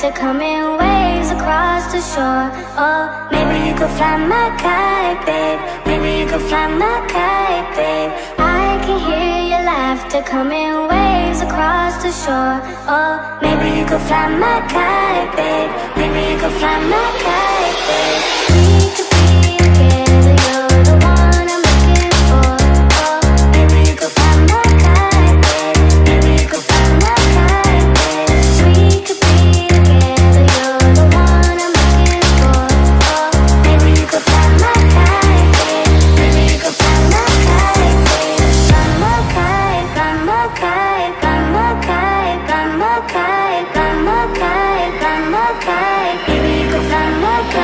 laughter coming waves across the shore. Oh, maybe you could fly my kite, babe. Maybe you could fly my kite, babe. I can hear your laughter coming waves across the shore. Oh, maybe you could fly my kite, babe. Maybe you could fly my kite, babe. We could be together, you're the one I'm looking for. Oh, maybe you could fly my kite, babe. Maybe you could fly my kite, babe. We could be together, you're the one I'm looking for. Oh, maybe you could fly my kite, babe. Maybe you could fly my kite, babe. Fly my kite, fly my kite, fly my kite, fly my kite, fly my kite, fly my kite. Maybe you could fly my kite, babe.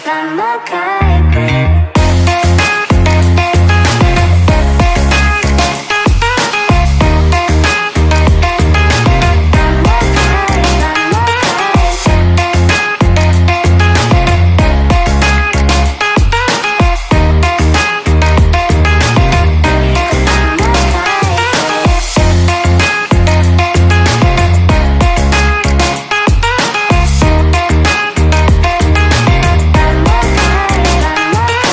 Fly my kite, fly my kite, fly my kite, fly my kite,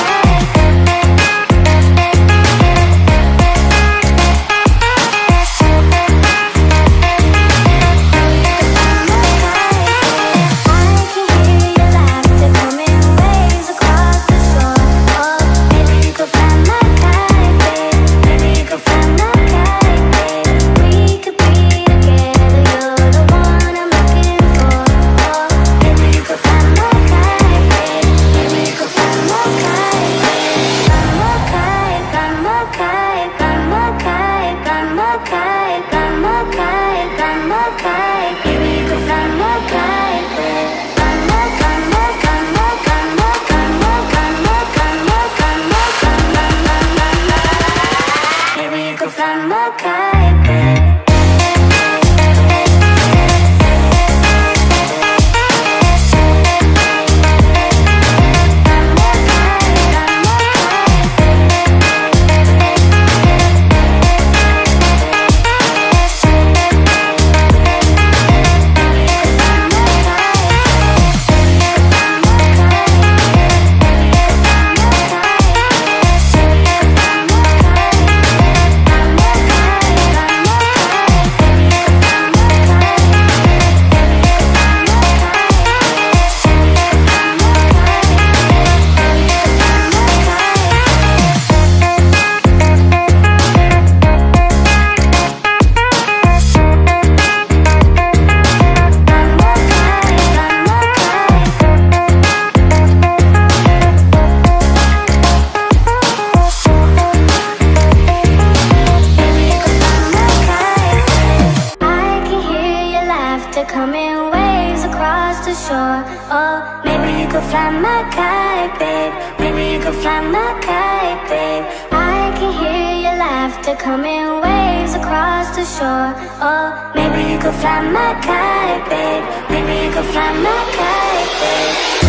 fly my kite, fly my kite. Maybe you could fly my kite, babe. Coming waves across the shore. Oh, maybe you could fly my kite, babe. Maybe you could fly my kite, babe. I can hear your laughter coming waves across the shore. Oh, maybe you could fly my kite, babe. Maybe you could fly my kite, babe.